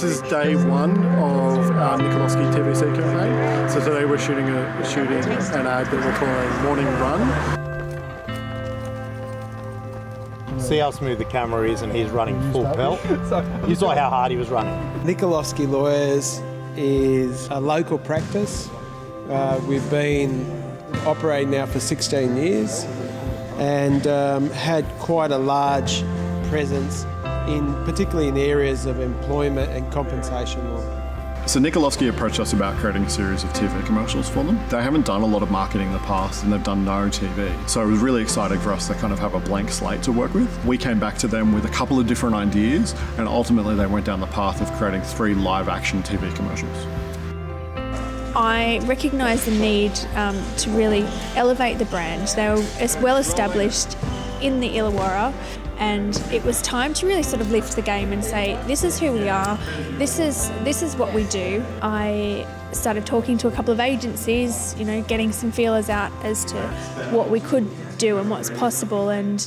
This is day one of our Nikolovski TVC campaign. So today we're shooting an ad that we're calling Morning Run. See how smooth the camera is, and he's running full pelt. You saw how hard he was running. Nikolovski Lawyers is a local practice. We've been operating now for 16 years and had quite a large presence particularly in areas of employment and compensation law. So Nikolovski approached us about creating a series of TV commercials for them. They haven't done a lot of marketing in the past and they've done no TV. So it was really exciting for us to kind of have a blank slate to work with. We came back to them with a couple of different ideas and ultimately they went down the path of creating 3 live action TV commercials. I recognise the need to really elevate the brand. They were well established in the Illawarra, and it was time to really sort of lift the game and say, this is who we are, this is what we do. I started talking to a couple of agencies, you know, getting some feelers out as to what we could do and what's possible, and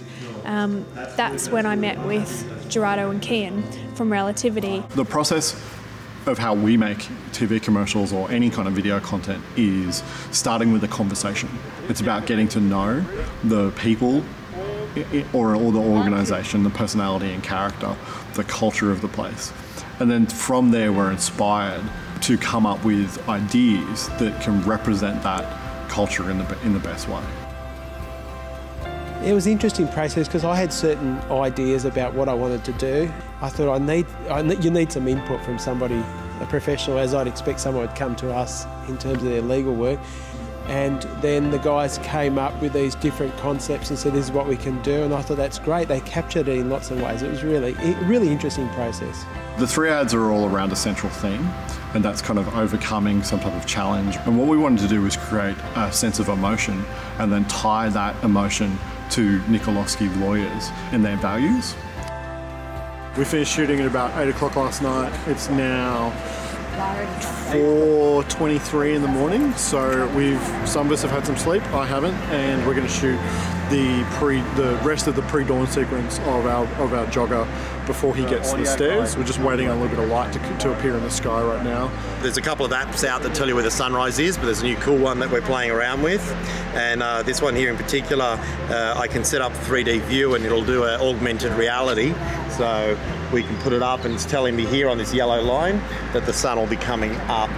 that's when I met with Gerardo and Kian from Relativity. The process of how we make TV commercials or any kind of video content is starting with a conversation. It's about getting to know the people or the organisation, the personality and character, the culture of the place. And then from there we're inspired to come up with ideas that can represent that culture in the best way. It was an interesting process because I had certain ideas about what I wanted to do. I thought you need some input from somebody, a professional, as I'd expect someone would come to us in terms of their legal work. And then the guys came up with these different concepts and said, this is what we can do. And I thought, that's great. They captured it in lots of ways. It was really interesting process. The 3 ads are all around a central theme, and that's kind of overcoming some type of challenge. And what we wanted to do was create a sense of emotion and then tie that emotion to Nikolovski Lawyers and their values. We finished shooting at about 8 o'clock last night. It's now 4:23 in the morning, so some of us have had some sleep. I haven't, and we're going to shoot the rest of the pre-dawn sequence of our jogger before he gets to the stairs. We're just waiting on a little bit of light to appear in the sky right now. There's a couple of apps out that tell you where the sunrise is, but there's a new cool one that we're playing around with. And this one here in particular, I can set up 3D view and it'll do an augmented reality. So we can put it up and it's telling me here on this yellow line that the sun will be coming up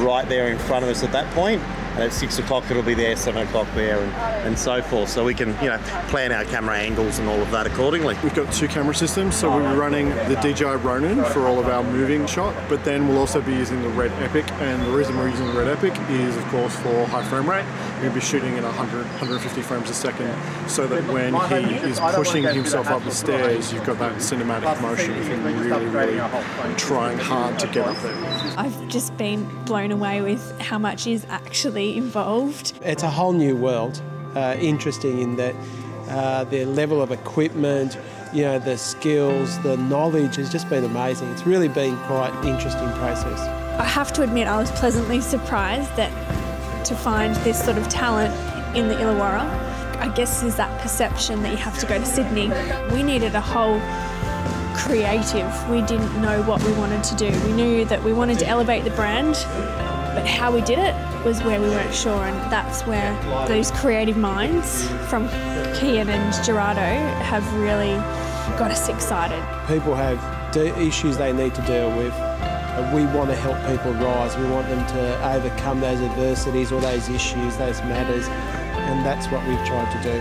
right there in front of us at that point. And at 6 o'clock it'll be there, 7 o'clock there, and so forth. So we can, you know, plan our camera angles and all of that accordingly. We've got 2 camera systems, so we'll be running the DJI Ronin for all of our moving shot, but then we'll also be using the Red Epic, and the reason we're using the Red Epic is, of course, for high frame rate. We'll be shooting at 150 frames a second, so that when he is pushing himself up the stairs, you've got that cinematic motion of him really trying hard to get up there. I've just been blown away with how much is actually involved. It's a whole new world, interesting in that their level of equipment, you know, the skills, the knowledge has just been amazing. It's really been quite an interesting process. I have to admit I was pleasantly surprised to find this sort of talent in the Illawarra. I guess there's that perception that you have to go to Sydney. We needed a whole creative. We didn't know what we wanted to do. We knew that we wanted to elevate the brand, but how we did it was where we weren't sure, and that's where those creative minds from Kian and Gerardo have really got us excited. People have issues they need to deal with. We want to help people rise. We want them to overcome those adversities or those issues, those matters, and that's what we've tried to do.